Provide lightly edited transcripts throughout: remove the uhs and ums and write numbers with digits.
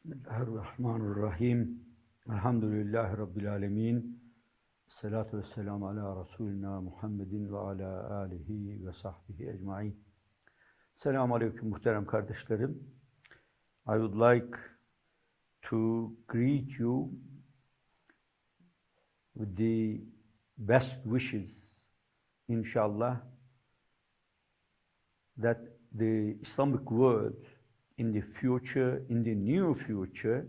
Bismillahirrahmanirrahim. Elhamdülillahi Rabbil alemin. Salatu vesselamu ala Resulina Muhammedin ve ala alihi ve sahbihi ecmain. Selamun aleyküm muhterem kardeşlerim. I would like to greet you with the best wishes, inshallah, that the Islamic world in the future, in the near future,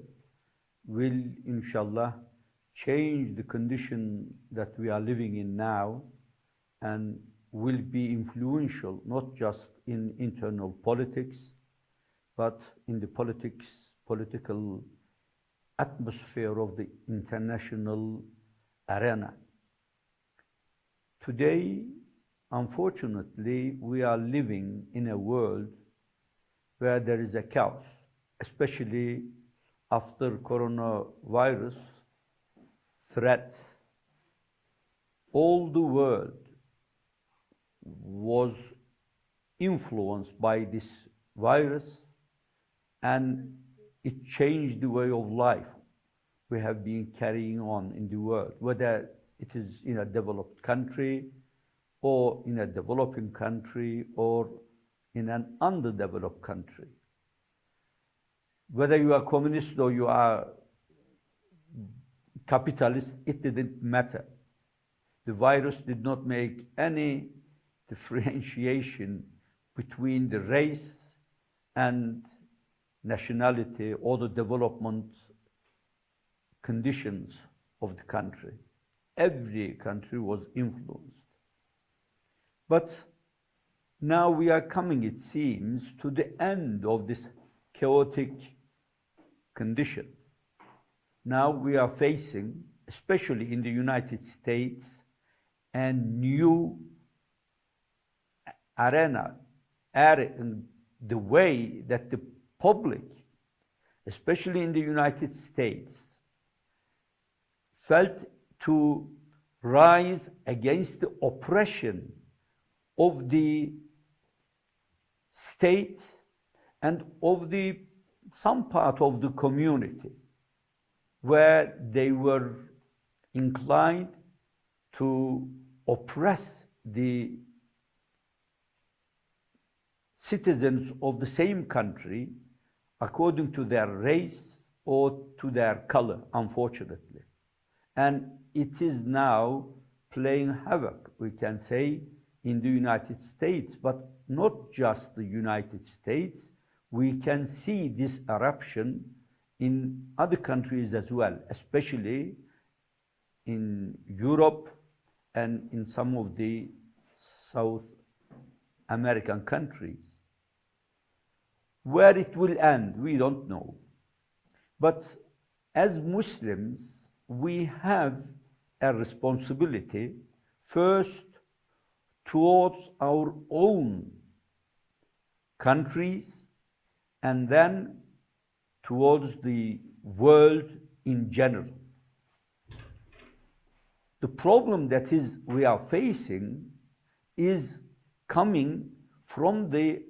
will inshallah change the condition that we are living in now and will be influential not just in internal politics, but in the political atmosphere of the international arena. Today, unfortunately, we are living in a world where there is a chaos, especially after coronavirus threat. All the world was influenced by this virus, and it changed the way of life we have been carrying on in the world, whether it is in a developed country or in a developing country or in an underdeveloped country. Whether you are communist or you are capitalist, it didn't matter. The virus did not make any differentiation between the race and nationality or the development conditions of the country. Every country was influenced. But now we are coming, it seems, to the end of this chaotic condition. Now we are facing, especially in the United States, a new arena, the way that the public, especially in the United States, felt to rise against the oppression of the state and of some part of the community, where they were inclined to oppress the citizens of the same country according to their race or to their color, unfortunately. And it is now playing havoc, we can say, in the United States, but not just the United States. We can see this eruption in other countries as well, especially in Europe and in some of the South American countries. Where it will end, we don't know. But as Muslims, we have a responsibility first towards our own countries and then towards the world in general. The problem that we are facing is coming from the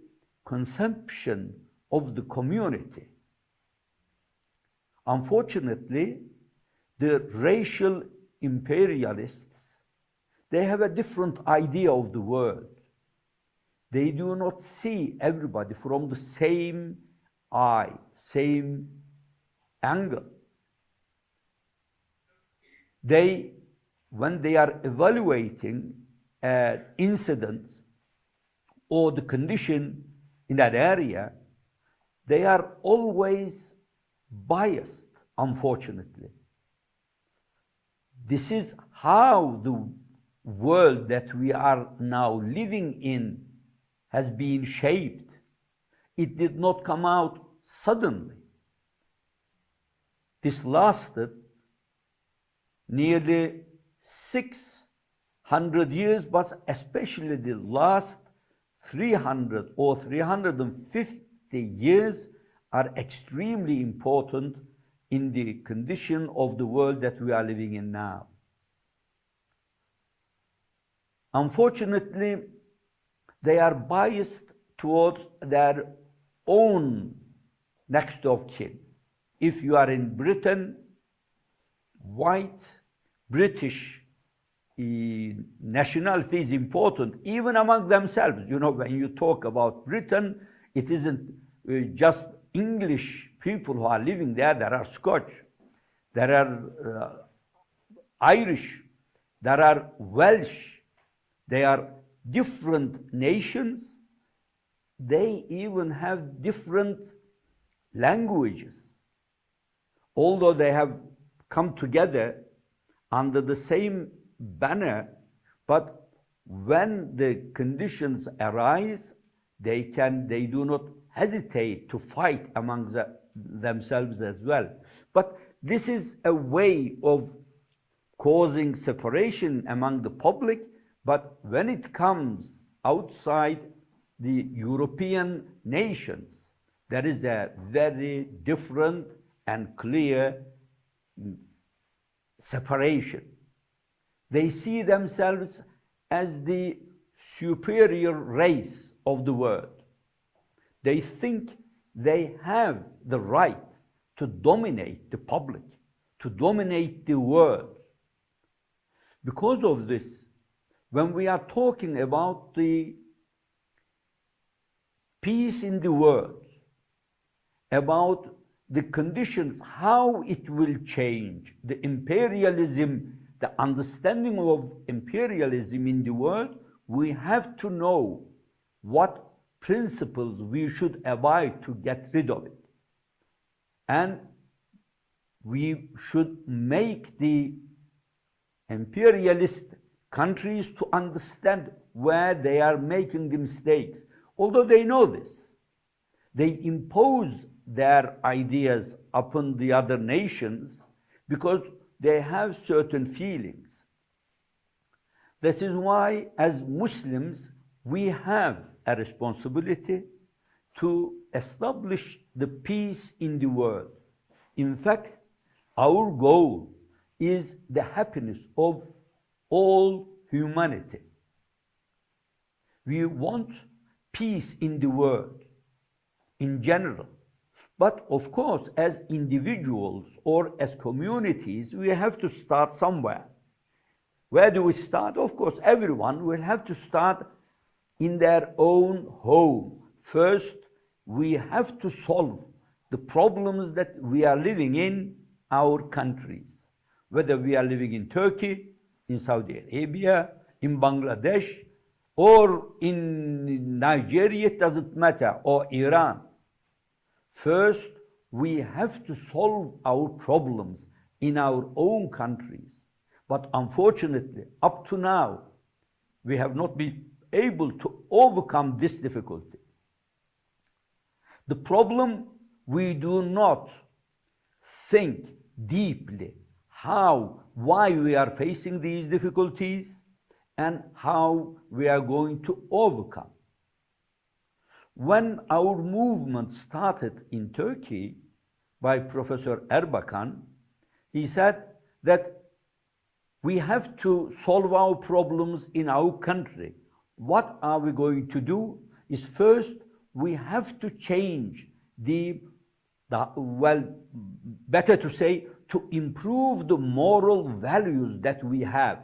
consumption of the community. Unfortunately, the racial imperialists, they have a different idea of the world. They do not see everybody from the same eye, same angle. When they are evaluating an incident or the condition in that area, they are always biased, unfortunately. This is how the world that we are now living in has been shaped. It did not come out suddenly. This lasted nearly 600 years, but especially the last 300 or 350 years are extremely important in the condition of the world that we are living in now. Unfortunately, they are biased towards their own next of kin. if you are in Britain, white British nationality is important, even among themselves. You know, when you talk about Britain, it isn't just English people who are living there. There are Scotch, there are Irish, there are Welsh. They are different nations. They even have different languages. Although they have come together under the same banner, but when the conditions arise, they do not hesitate to fight among themselves as well. But this is a way of causing separation among the public, but when it comes outside the European nations, there is a very different and clear separation. They see themselves as the superior race of the world. They think they have the right to dominate the public, to dominate the world. Because of this, when we are talking about the peace in the world, about the conditions, how it will change, the imperialism, the understanding of imperialism in the world, we have to know what principles we should abide to get rid of it. And we should make the imperialist countries to understand where they are making the mistakes. Although they know this, they impose their ideas upon the other nations because they have certain feelings. This is why, as Muslims, we have a responsibility to establish the peace in the world. In fact, our goal is the happiness of all humanity. We want peace in the world in general. But of course, as individuals or as communities, we have to start somewhere. Where do we start? Of course, everyone will have to start in their own home. First, we have to solve the problems that we are living in our countries. Whether we are living in Turkey, in Saudi Arabia, in Bangladesh, or in Nigeria, it doesn't matter, or Iran. First, we have to solve our problems in our own countries. But unfortunately, up to now, we have not been able to overcome this difficulty. The problem, we do not think deeply why we are facing these difficulties and how we are going to overcome. When our movement started in Turkey by Professor Erbakan, he said that we have to solve our problems in our country. What are we going to do? Is first, we have to change better to say, to improve the moral values that we have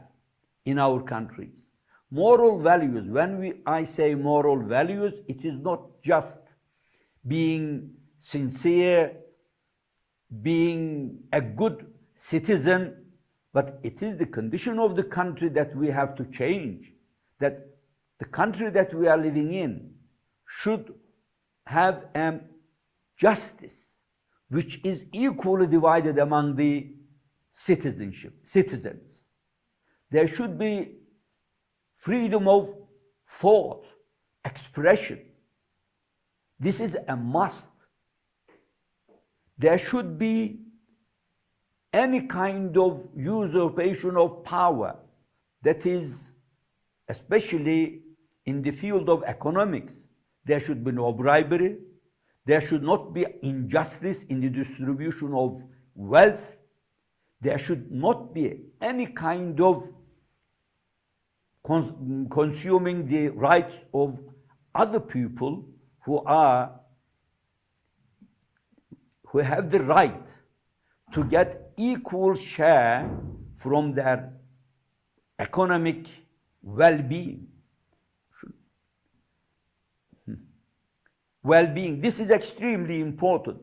in our countries. Moral values, when I say moral values, it is not just being sincere, being a good citizen, but it is the condition of the country that we have to change. That the country that we are living in should have justice, which is equally divided among the citizens. There should be freedom of thought, expression. This is a must. There should be any kind of usurpation of power, that is, especially in the field of economics. There should be no bribery. There should not be injustice in the distribution of wealth. There should not be any kind of consuming the rights of other people who have the right to get equal share from their economic well-being. Well-being, this is extremely important.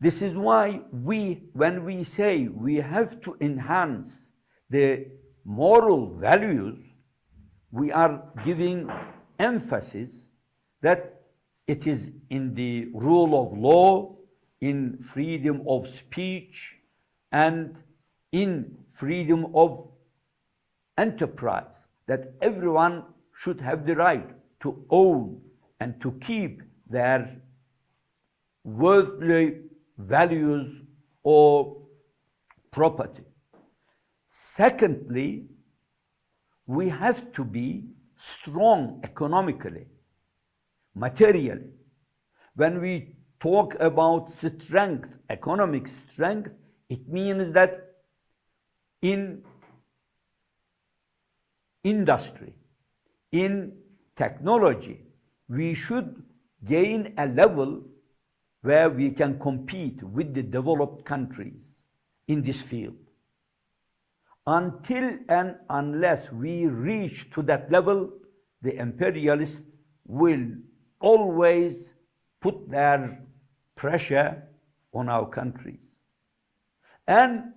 This is why when we say we have to enhance the moral values, we are giving emphasis that it is in the rule of law, in freedom of speech, and in freedom of enterprise, that everyone should have the right to own and to keep their worldly values or property. Secondly, we have to be strong economically, materially. When we talk about strength, economic strength, it means that in industry, in technology, we should gain a level where we can compete with the developed countries in this field. Until and unless we reach to that level, the imperialists will always put their pressure on our countries. And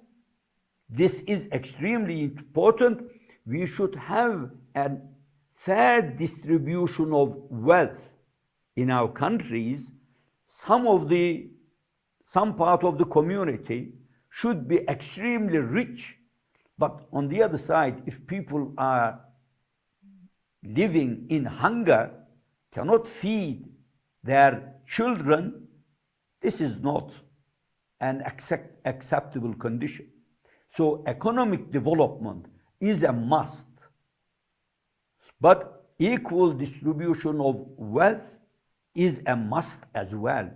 this is extremely important. We should have a fair distribution of wealth in our countries. Some part of the community should be extremely rich, but on the other side, if people are living in hunger, cannot feed their children, this is not an acceptable condition. So economic development is a must, but equal distribution of wealth is a must as well.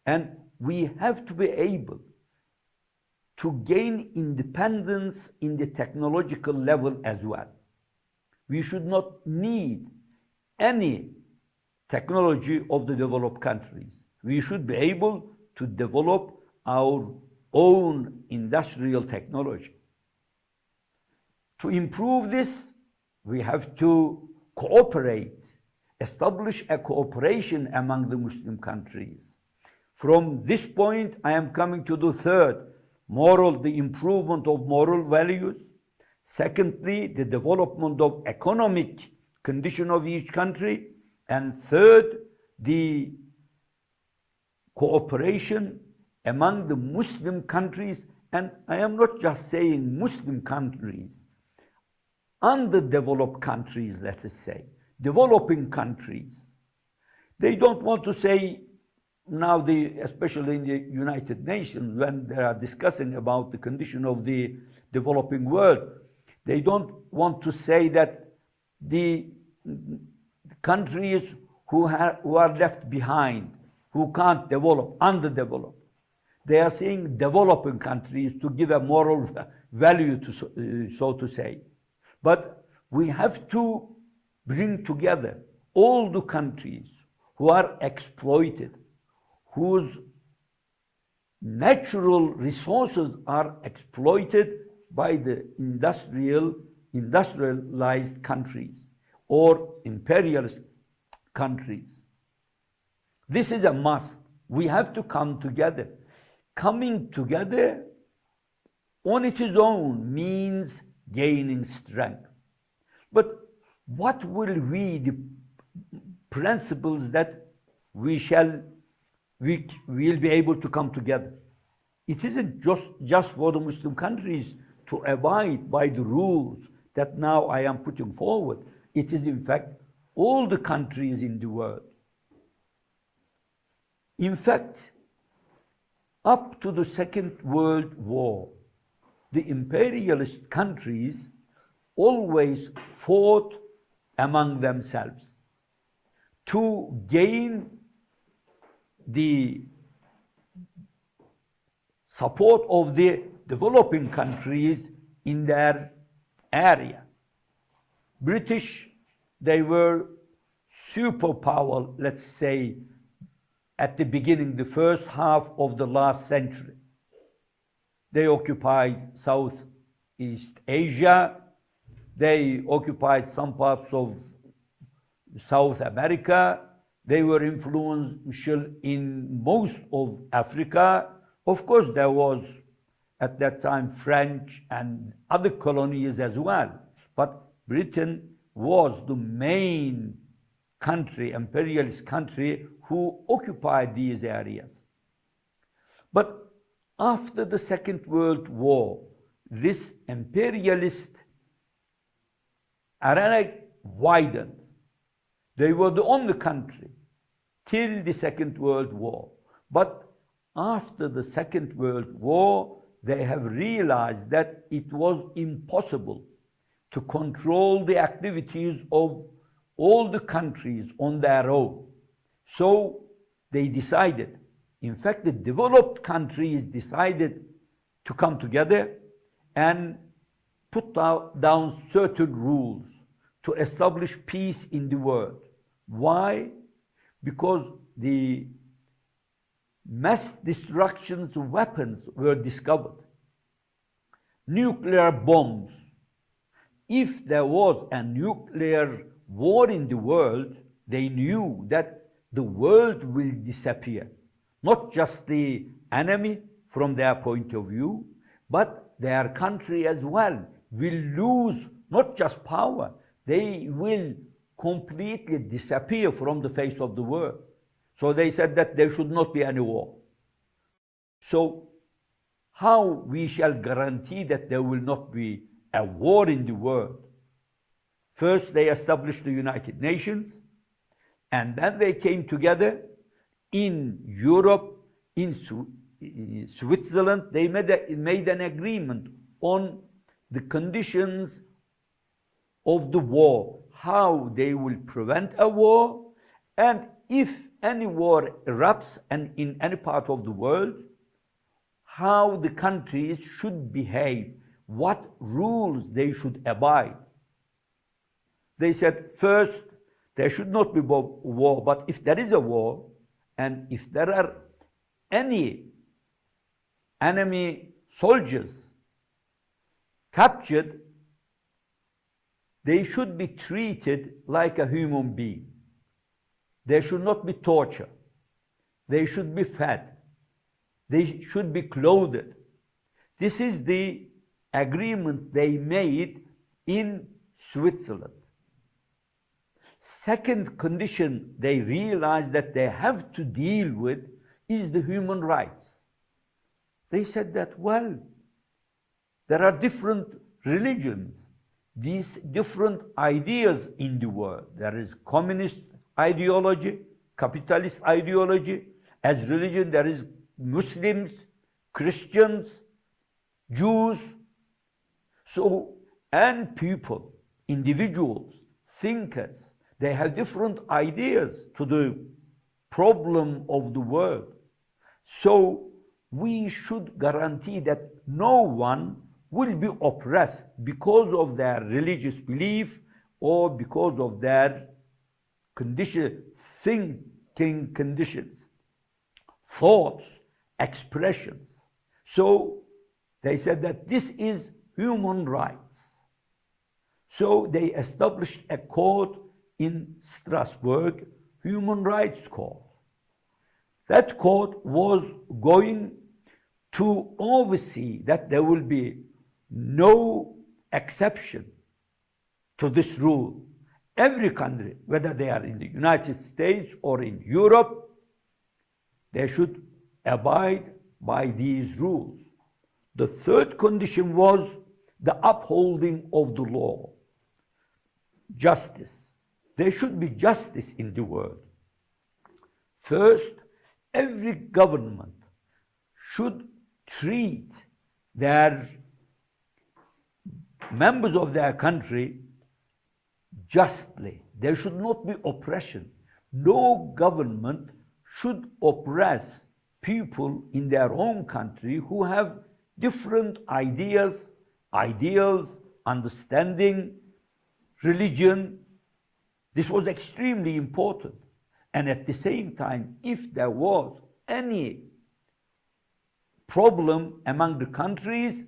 And we have to be able to gain independence in the technological level as well. We should not need any technology of the developed countries. We should be able to develop our own industrial technology. To improve this, we have to cooperate, establish a cooperation among the Muslim countries. From this point, I am coming to the third, the improvement of moral values. Secondly, the development of economic condition of each country. And third, the cooperation among the Muslim countries. And I am not just saying Muslim countries, underdeveloped countries, let us say, developing countries. They don't want to say now, especially in the United Nations, when they are discussing about the condition of the developing world, they don't want to say that the countries who are left behind, who can't develop, underdeveloped. They are saying developing countries to give a moral value, so to say. But we have to bring together all the countries who are exploited, whose natural resources are exploited by the industrialized countries or imperialist countries. This is a must. We have to come together. Coming together on its own means gaining strength. But what will be the principles that we will be able to come together? It isn't just for the Muslim countries to abide by the rules that now I am putting forward. It is in fact all the countries in the world. In fact, up to the Second World War, the imperialist countries always fought among themselves to gain the support of the developing countries in their area. British, they were superpower, let's say, at the beginning, the first half of the last century. They occupied Southeast Asia. They occupied some parts of South America. They were influential in most of Africa. Of course, there was at that time French and other colonies as well. But Britain was the main country, imperialist country, who occupied these areas. But after the Second World War, this imperialist arena widened. They were the only country till the Second World War. But after the Second World War, they have realized that it was impossible to control the activities of all the countries on their own. So they decided, in fact, the developed countries decided to come together and put down certain rules to establish peace in the world. Why? Because the mass destruction weapons were discovered. Nuclear bombs. If there was a nuclear war in the world, they knew that the world will disappear. Not just the enemy from their point of view, but their country as well will lose not just power, they will completely disappear from the face of the world. So they said that there should not be any war. So how we shall guarantee that there will not be a war in the world? First, they established the United Nations, and then they came together in Europe, in Switzerland. They made an agreement on the conditions of the war, how they will prevent a war, and if any war erupts and in any part of the world, how the countries should behave, what rules they should abide. They said, first, there should not be war, but if there is a war, and if there are any enemy soldiers captured, they should be treated like a human being. There should not be torture. They should be fed. They should be clothed. This is the agreement they made in Switzerland. Second condition they realized that they have to deal with is the human rights. They said that, well, there are different religions, these different ideas in the world. There is communist ideology, capitalist ideology. As religion, there is Muslims, Christians, Jews. So, and people, individuals, thinkers, they have different ideas to the problem of the world. So we should guarantee that no one will be oppressed because of their religious belief or because of their thinking conditions, thoughts, expressions. So they said that this is human rights. So they established a court in Strasbourg, Human Rights Court. That court was going to oversee that there will be no exception to this rule. Every country, whether they are in the United States or in Europe, they should abide by these rules. The third condition was the upholding of the law. Justice. There should be justice in the world. First, every government should treat their members of their country justly. There should not be oppression. No government should oppress people in their own country who have different ideas, ideals, understanding, religion. This was extremely important. And at the same time, if there was any problem among the countries,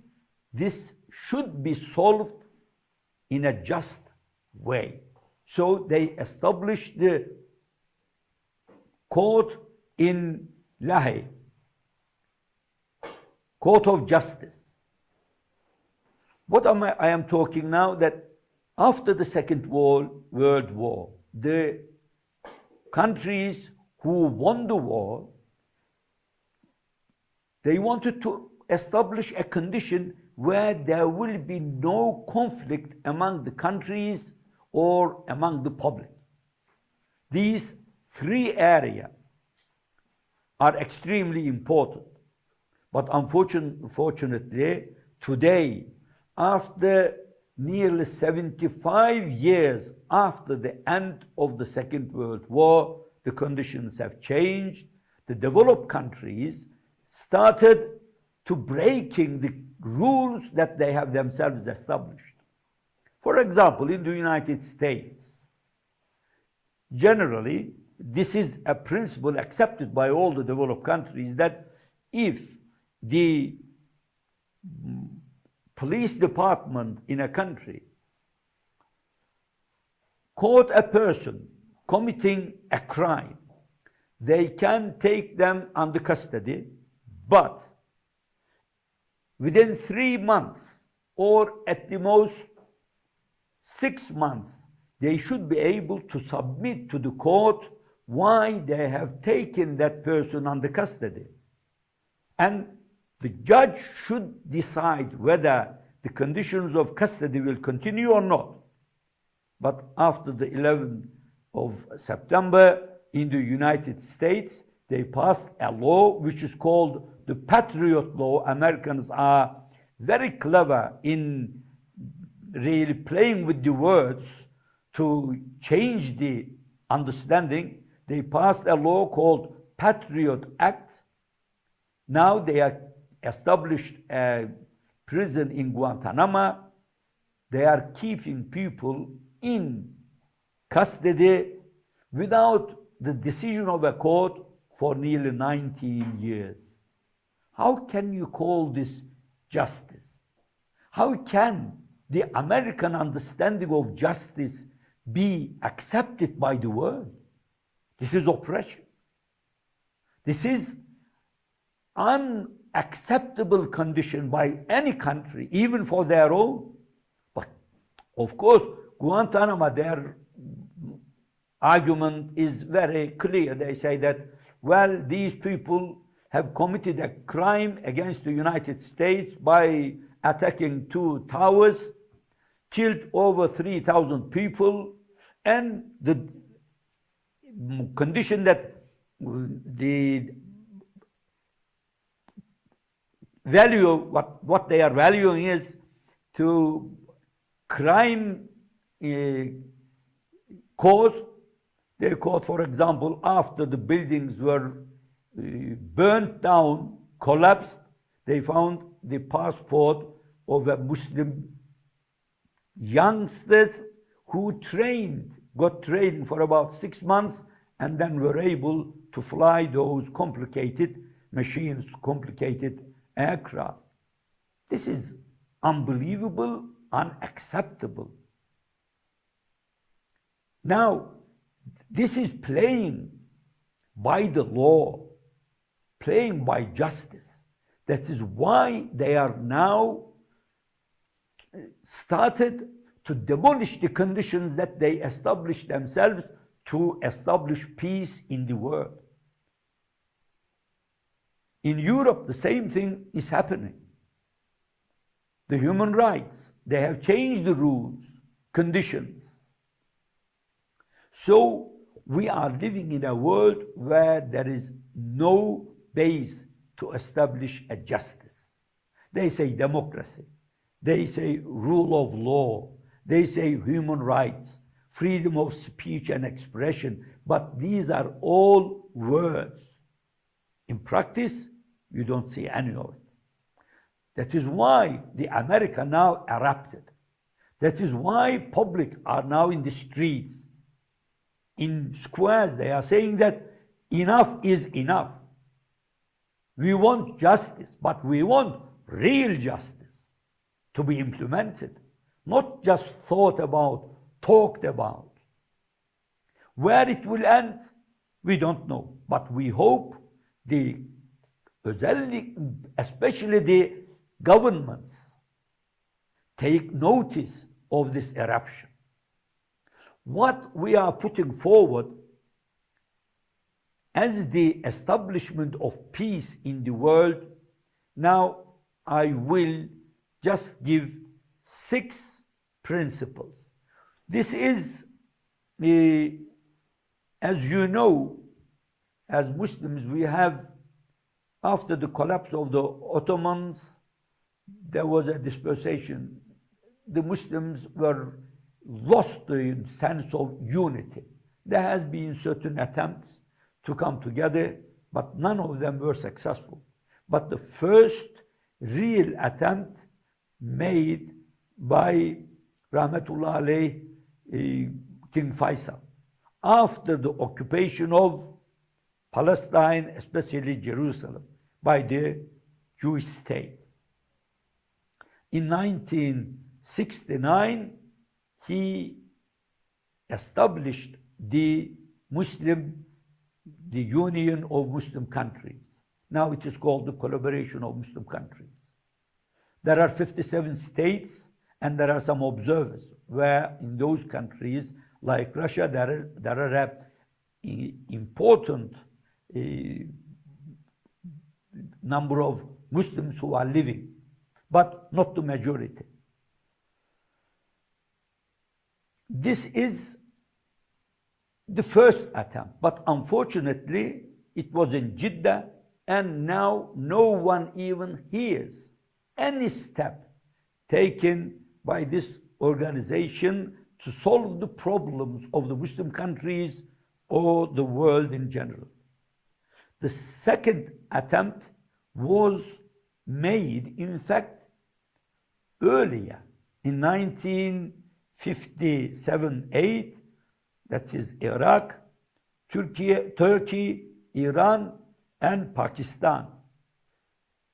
this should be solved in a just way. So they established the court in Lahey, Court of Justice. What I am talking now, that after the Second World War, the countries who won the war, they wanted to establish a condition where there will be no conflict among the countries or among the public. These three areas are extremely important. But unfortunately, today, after nearly 75 years after the end of the Second World War, the conditions have changed. The developed countries started to breaking the rules that they have themselves established. For example, in the United States, generally, this is a principle accepted by all the developed countries, that if the police department in a country caught a person committing a crime, they can take them under custody, but within 3 months or at the most 6 months, they should be able to submit to the court why they have taken that person under custody. And the judge should decide whether the conditions of custody will continue or not. But after the 11th of September in the United States, they passed a law which is called the Patriot Law. Americans are very clever in really playing with the words to change the understanding. They passed a law called Patriot Act. Now they are established a prison in Guantanamo. They are keeping people in custody without the decision of a court for nearly 19 years. How can you call this justice? How can the American understanding of justice be accepted by the world? This is oppression. This is unacceptable condition by any country, even for their own. But of course, Guantanamo, their argument is very clear. They say that, well, these people have committed a crime against the United States by attacking 2 towers, killed over 3,000 people, and the condition that the value, what they are valuing is to crime cause. They caught, for example, after the buildings were burnt down, collapsed, they found the passport of a Muslim youngsters who got trained for about 6 months, and then were able to fly those complicated machines, complicated aircraft. This is unbelievable, unacceptable. Now, this is playing by the law, playing by justice. That is why they are now started to demolish the conditions that they established themselves to establish peace in the world. In Europe, the same thing is happening. The human rights, they have changed the rules, conditions. So we are living in a world where there is no base to establish a justice. They say democracy. They say rule of law. They say human rights, freedom of speech and expression. But these are all words. In practice, you don't see any of it. That is why the America now erupted. That is why public are now in the streets. in squares, they are saying that enough is enough. We want justice, but we want real justice to be implemented, not just thought about, talked about. Where it will end, we don't know, but we hope especially the governments take notice of this eruption. What we are putting forward as the establishment of peace in the world, now I will just give 6 principles. This is, as you know, as Muslims, we have, after the collapse of the Ottomans, there was a dispersation. The Muslims were lost the sense of unity. There has been certain attempts to come together, but none of them were successful. But the first real attempt made by Rahmetullah alayh, King Faisal, after the occupation of Palestine, especially Jerusalem, by the Jewish state. In 1969, he established the Union of Muslim Countries. Now it is called the Collaboration of Muslim Countries. There are 57 states, and there are some observers, where in those countries, like Russia, there are important number of Muslims who are living, but not the majority. This is the first attempt, but unfortunately it was in Jeddah, and now no one even hears any step taken by this organization to solve the problems of the Muslim countries or the world in general. The second attempt was made, in fact, earlier, in 1957-8, that is Iraq, Turkey, Iran, and Pakistan.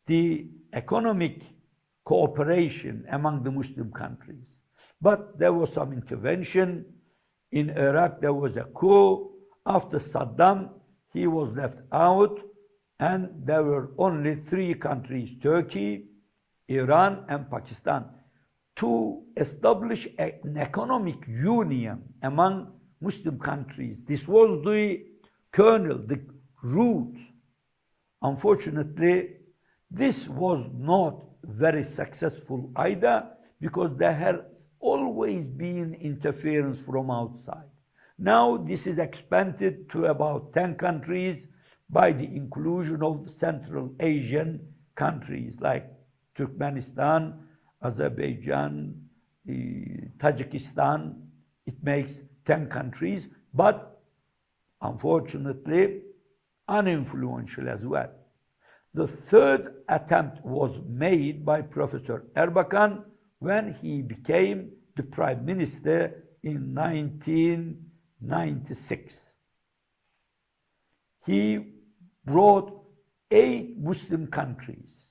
The economic cooperation among the Muslim countries. But there was some intervention. In Iraq, there was a coup. After Saddam, he was left out, and there were only 3 countries, Turkey, Iran, and Pakistan, to establish an economic union among Muslim countries. This was the kernel, the root. Unfortunately, this was not very successful either, because there has always been interference from outside. Now this is expanded to about 10 countries by the inclusion of Central Asian countries like Turkmenistan, Azerbaijan, Tajikistan. It makes 10 countries, but unfortunately uninfluential as well. The third attempt was made by Professor Erbakan when he became the Prime Minister in 1996. He brought 8 Muslim countries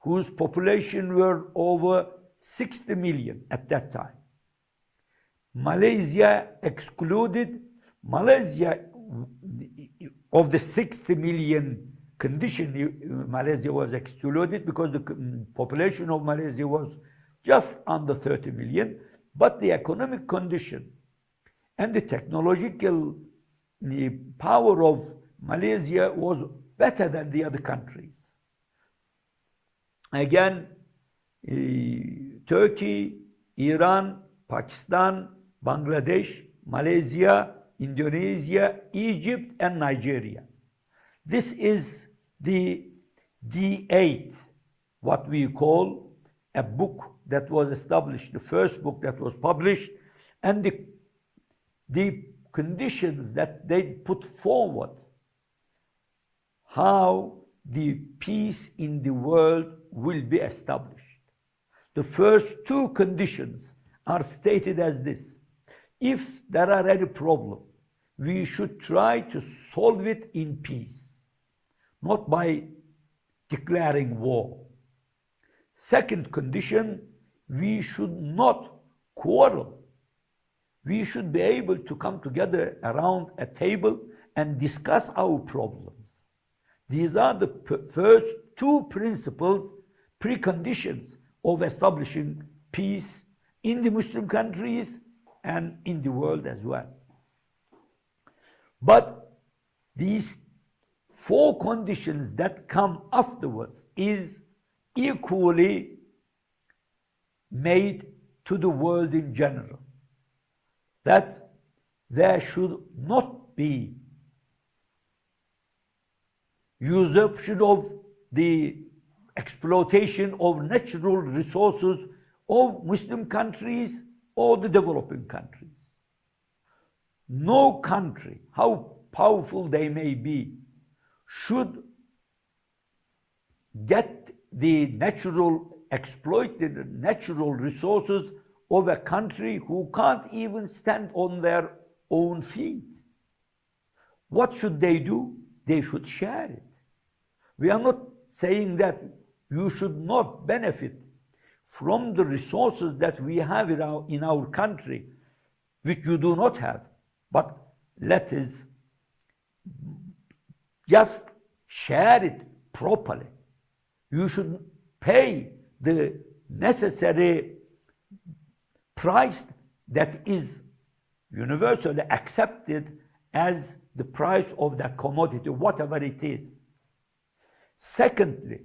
whose population were over 60 million at that time. Malaysia excluded. Malaysia, of the 60 million condition, Malaysia was excluded because the population of Malaysia was just under 30 million, but the economic condition and the technological power of Malaysia was better than the other countries. Again, Turkey, Iran, Pakistan, Bangladesh, Malaysia, Indonesia, Egypt, and Nigeria. This is the D8, what we call a book that was established, the first book that was published, and the conditions that they put forward, how the peace in the world will be established. The first 2 conditions are stated as this: if there are any problem we should try to solve it in peace, not by declaring war. Second condition, we should not quarrel. We should be able to come together around a table and discuss our problems. These are the first two principles, preconditions of establishing peace in the Muslim countries and in the world as well. But these four conditions that come afterwards is equally made to the world in general. That there should not be usurpation of the exploitation of natural resources of Muslim countries or the developing countries. No country, how powerful they may be, should get the exploited natural resources of a country who can't even stand on their own feet. What should they do? They should share it. We are not saying that you should not benefit from the resources that we have in our country, which you do not have. But let us just share it properly. You should pay the necessary price that is universally accepted as the price of that commodity, whatever it is. Secondly,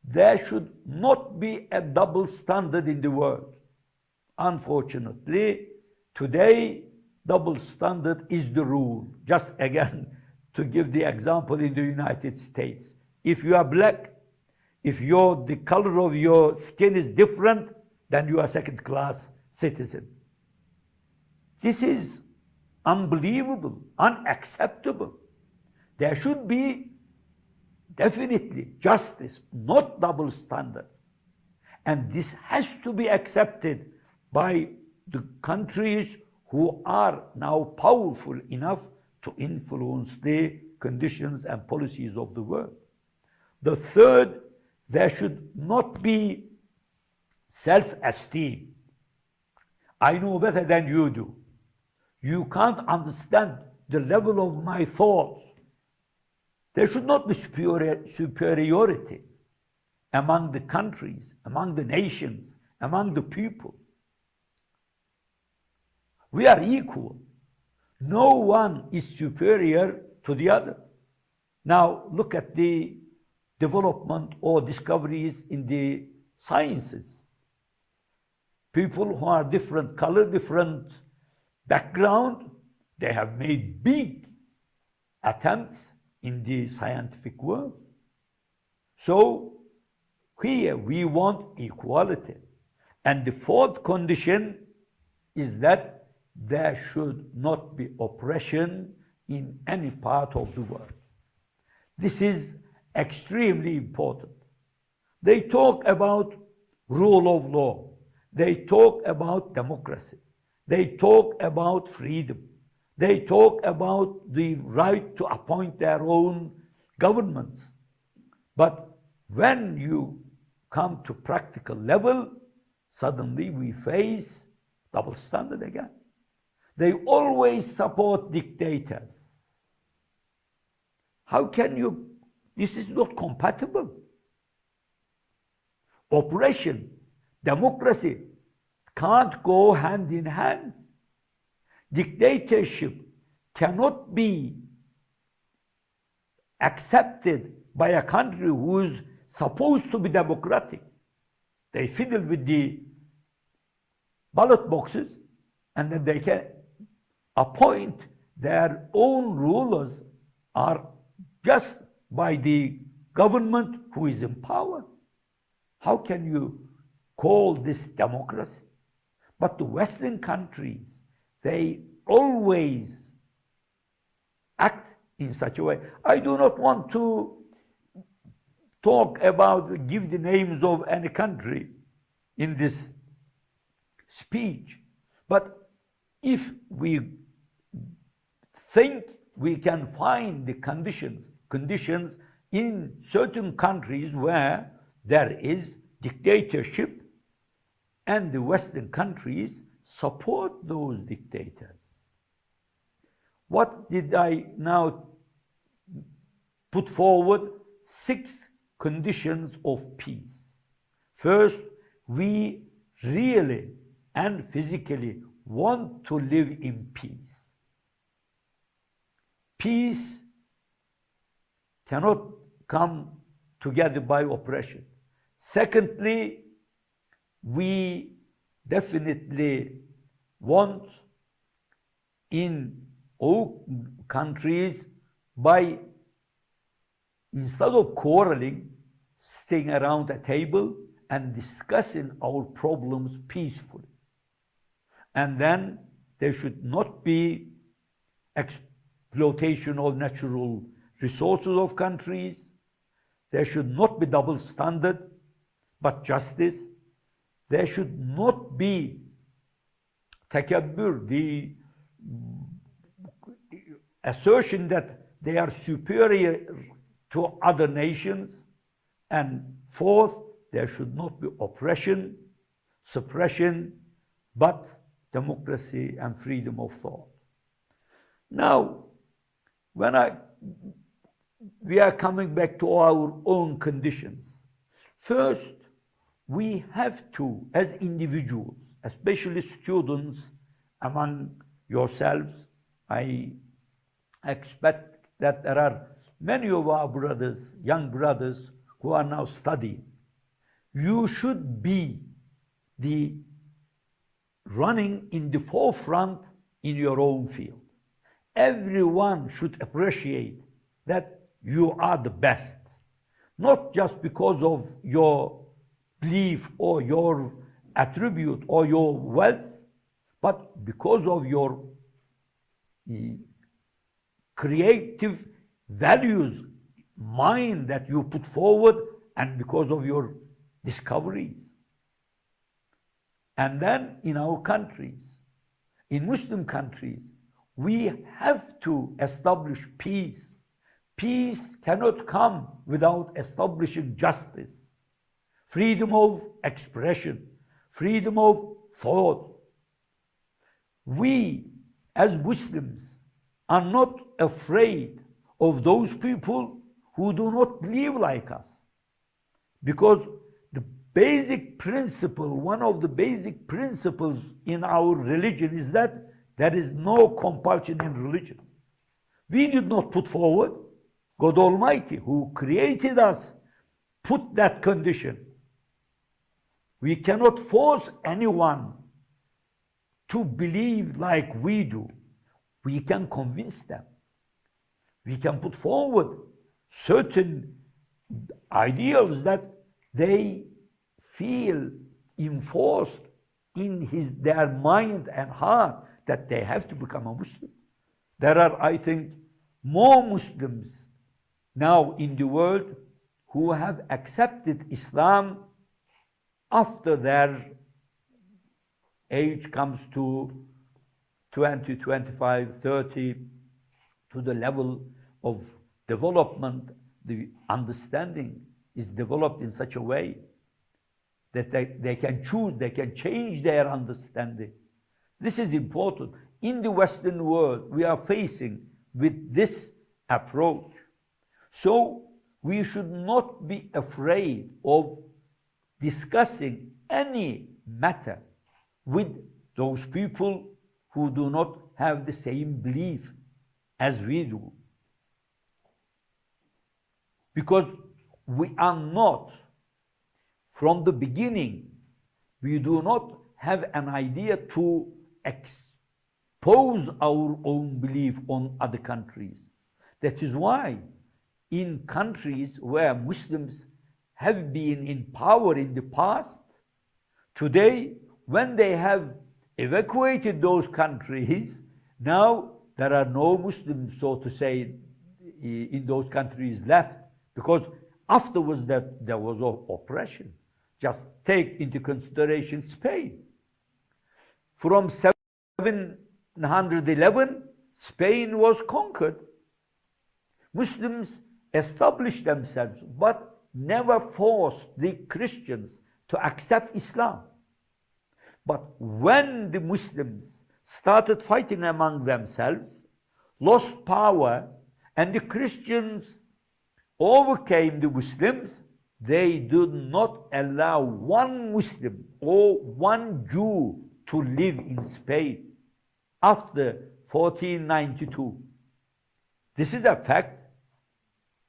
there should not be a double standard in the world. Unfortunately, today, double standard is the rule. Just again, to give the example in the United States. If you are black, if the color of your skin is different, then you are second-class citizen. This is unbelievable, unacceptable. There should be definitely justice, not double standards. And this has to be accepted by the countries who are now powerful enough to influence the conditions and policies of the world. The third, there should not be self-esteem. I know better than you do. You can't understand the level of my thoughts. There should not be superiority among the countries, among the nations, among the people. We are equal. No one is superior to the other. Now look at the development or discoveries in the sciences. People who are different color, different background, they have made big attempts in the scientific world. So here we want equality. And the fourth condition is that there should not be oppression in any part of the world. This is extremely important. They talk about rule of law. They talk about democracy. They talk about freedom. They talk about the right to appoint their own governments. But when you come to practical level, suddenly we face double standard again. They always support dictators. How can you? This is not compatible. Oppression, democracy can't go hand in hand. Dictatorship cannot be accepted by a country who is supposed to be democratic. They fiddle with the ballot boxes and then they can appoint their own rulers are just by the government who is in power. How can you call this democracy? But the Western countries, they always act in such a way. I do not want to give the names of any country in this speech. But if we think we can find the conditions in certain countries where there is dictatorship, and the Western countries support those dictators. What did I now put forward? 6 conditions of peace. First, we really and physically want to live in peace. Peace cannot come together by oppression. Secondly, we definitely want in all countries, by instead of quarreling, sitting around a table and discussing our problems peacefully. And then there should not be exploitation of natural resources of countries. There should not be double standard, but justice. There should not be takabbur, the assertion that they are superior to other nations. And fourth, there should not be oppression, suppression, but democracy and freedom of thought. Now, we are coming back to our own conditions. First, we have to, as individuals, especially students among yourselves, I expect that there are many of our brothers, young brothers, who are now studying. You should be running in the forefront in your own field. Everyone should appreciate that you are the best, not just because of your belief or your attribute or your wealth, but because of your creative values, mind that you put forward, and because of your discoveries. And then in our countries, in Muslim countries, we have to establish peace. Peace cannot come without establishing justice, freedom of expression, freedom of thought. We, as Muslims, are not afraid of those people who do not believe like us. Because the basic principle, one of the basic principles in our religion is that there is no compulsion in religion. We did not put forward. God Almighty, who created us, put that condition. We cannot force anyone to believe like we do. We can convince them. We can put forward certain ideals that they feel enforced in their mind and heart that they have to become a Muslim. There are, I think, more Muslims now in the world who have accepted Islam after their age comes to 20, 25, 30, to the level of development. The understanding is developed in such a way that they can choose, they can change their understanding. This is important. In the Western world, we are facing with this approach. So we should not be afraid of discussing any matter with those people who do not have the same belief as we do. Because we are not, from the beginning, we do not have an idea to expose our own belief on other countries. That is why in countries where Muslims have been in power in the past, today, when they have evacuated those countries, now there are no Muslims, so to say, in those countries left, because afterwards there was oppression. Just take into consideration Spain. From 711, Spain was conquered, Muslims established themselves, but never forced the Christians to accept Islam. But when the Muslims started fighting among themselves, lost power, and the Christians overcame the Muslims, they did not allow one Muslim or one Jew to live in Spain after 1492. This is a fact.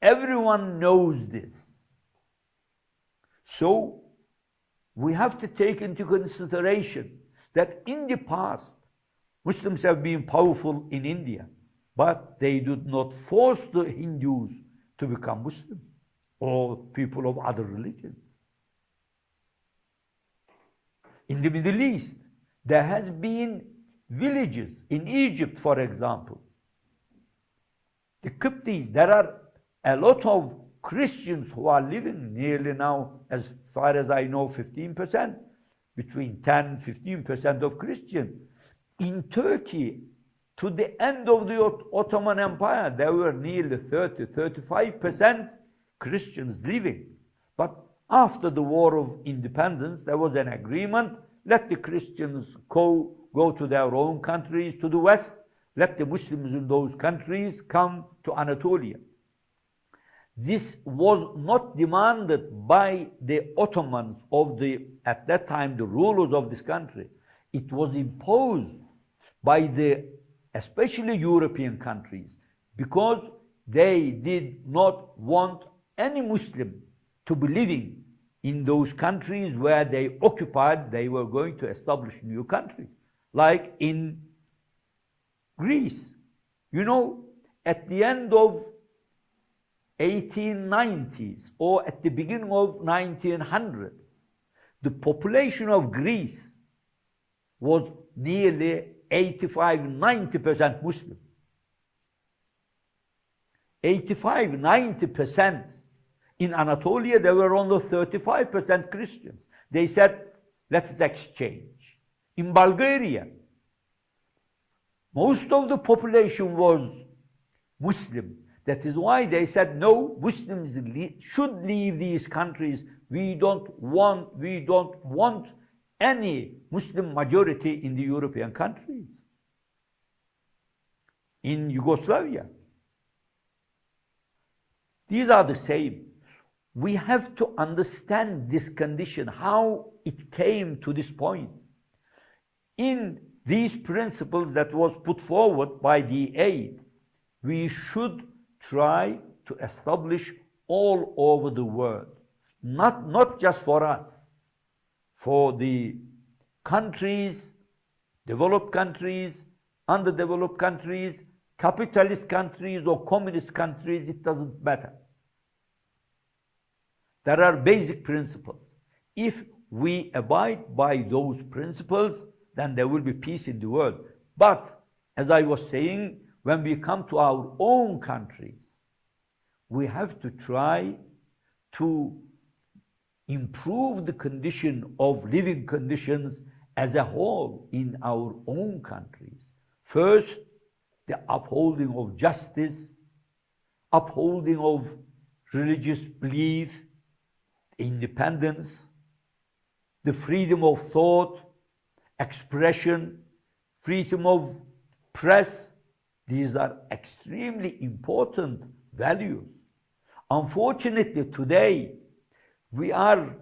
Everyone knows this. So we have to take into consideration that in the past, Muslims have been powerful in India, but they did not force the Hindus to become Muslim or people of other religions. In the Middle East, there has been villages in Egypt, for example. The Qibtis, there are a lot of Christians who are living nearly now, as far as I know, 15%, between 10 and 15% of Christians. In Turkey, to the end of the Ottoman Empire, there were nearly 35% Christians living. But after the War of Independence, there was an agreement, let the Christians go to their own countries to the west, let the Muslims in those countries come to Anatolia. This was not demanded by the Ottomans at that time, the rulers of this country. It was imposed by especially European countries, because they did not want any Muslim to be living in those countries where they occupied. They were going to establish new countries, like in Greece. You know, at the end of 1890s or at the beginning of 1900, the population of Greece was nearly 85–90% Muslim. 85–90%. In Anatolia, there were only 35% Christians. They said, let's exchange. In Bulgaria, most of the population was Muslim. That is why they said, no, Muslims should leave these countries. We don't want any Muslim majority in the European countries. In Yugoslavia, these are the same. We have to understand this condition, how it came to this point. In these principles that was put forward by the aid, we should try to establish all over the world, not just for us, for the countries, developed countries, underdeveloped countries, capitalist countries or communist countries, it doesn't matter. There are basic principles. If we abide by those principles, then there will be peace in the world. But, as I was saying, when we come to our own countries, we have to try to improve the condition of living conditions as a whole in our own countries. First, the upholding of justice, upholding of religious belief, independence, the freedom of thought, expression, freedom of press. These are extremely important values. Unfortunately, today, we are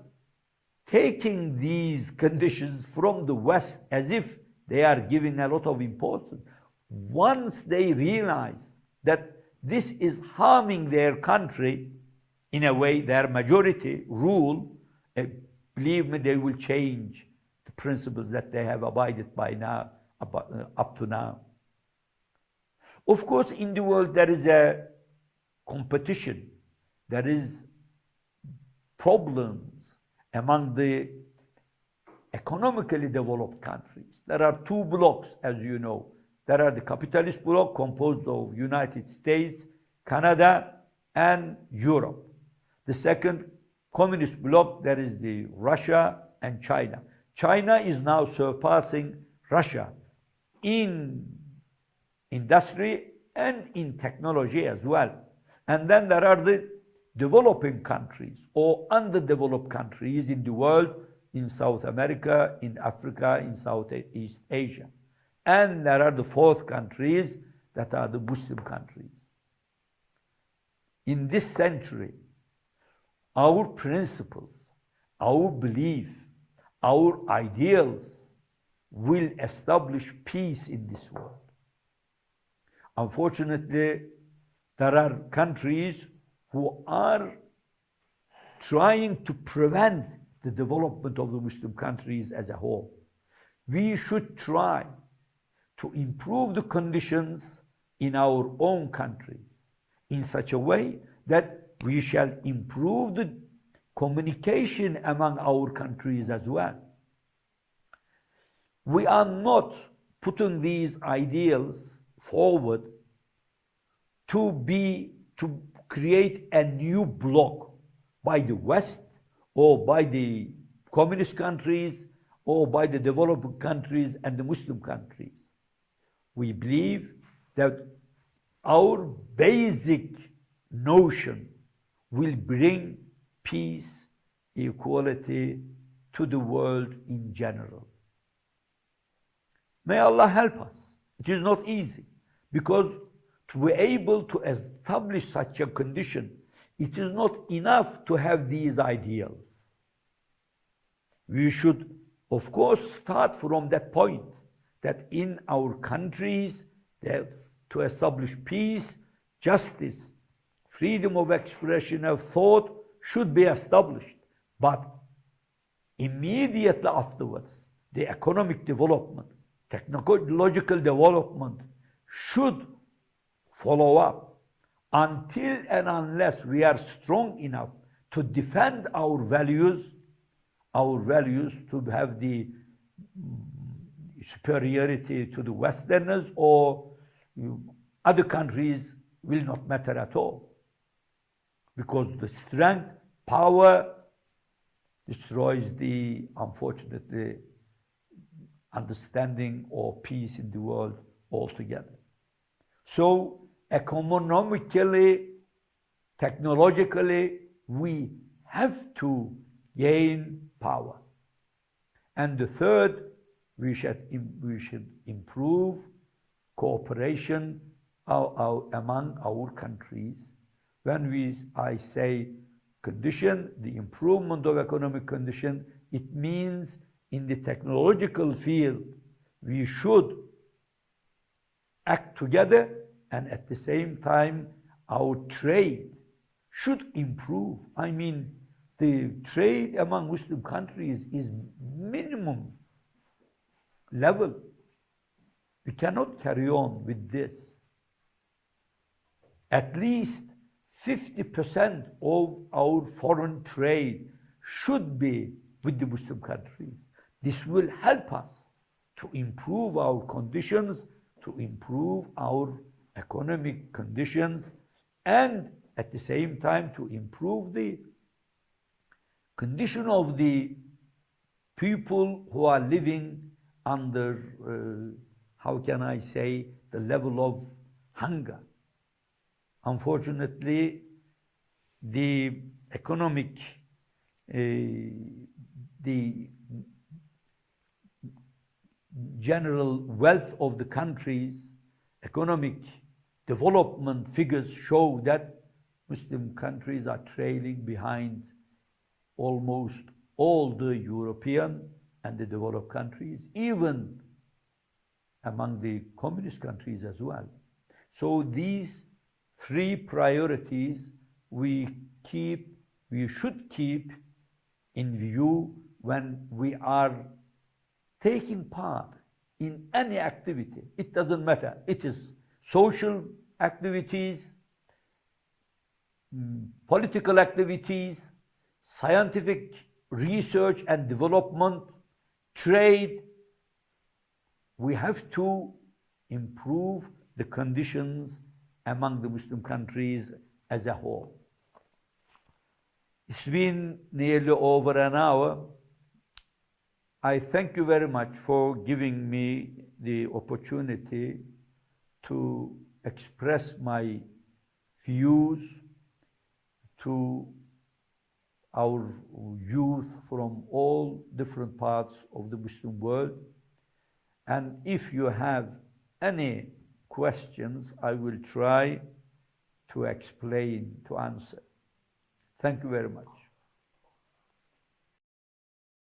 taking these conditions from the West as if they are giving a lot of importance. Once they realize that this is harming their country, in a way, their majority rule, believe me, they will change the principles that they have abided by now, up to now. Of course, in the world, there is a competition. There is problems among the economically developed countries. There are two blocks, as you know. There are the capitalist bloc composed of United States, Canada, and Europe. The second communist bloc, there is the Russia and China. China is now surpassing Russia in industry and in technology as well. And then there are the developing countries or underdeveloped countries in the world, in South America, in Africa, in Southeast Asia. And there are the fourth countries that are the Muslim countries. In this century, our principles, our belief, our ideals will establish peace in this world. Unfortunately, there are countries who are trying to prevent the development of the Muslim countries as a whole. We should try to improve the conditions in our own country in such a way that we shall improve the communication among our countries as well. We are not putting these ideals forward to create a new bloc by the West or by the communist countries or by the developed countries and the Muslim countries. We believe that our basic notion will bring peace, equality to the world in general. May Allah help us. It is not easy, because to be able to establish such a condition, it is not enough to have these ideals. We should, of course, start from that point that in our countries, to establish peace, justice, freedom of expression of thought should be established. But immediately afterwards, the economic development, technological development should follow up until and unless we are strong enough to defend our values to have the superiority to the Westerners or other countries will not matter at all. Because the strength, power destroys the, unfortunately, understanding or peace in the world altogether. So economically, technologically, we have to gain power. And the third, we should improve cooperation among our countries. When I say condition, the improvement of economic condition, it means in the technological field, we should act together, and at the same time, our trade should improve. I mean, the trade among Muslim countries is minimum level. We cannot carry on with this. At least 50% of our foreign trade should be with the Muslim countries. This will help us to improve our conditions, to improve our economic conditions, and at the same time to improve the condition of the people who are living under, how can I say, the level of hunger. Unfortunately, the economic, the general wealth of the countries, economic development figures show that Muslim countries are trailing behind almost all the European and the developed countries, even among the communist countries as well. So these three priorities we should keep in view when we are taking part in any activity. It doesn't matter. It is social activities, political activities, scientific research and development, trade. We have to improve the conditions among the Muslim countries as a whole. It's been nearly over an hour. I thank you very much for giving me the opportunity to express my views to our youth from all different parts of the Muslim world. And if you have any questions, I will try to explain, to answer. Thank you very much.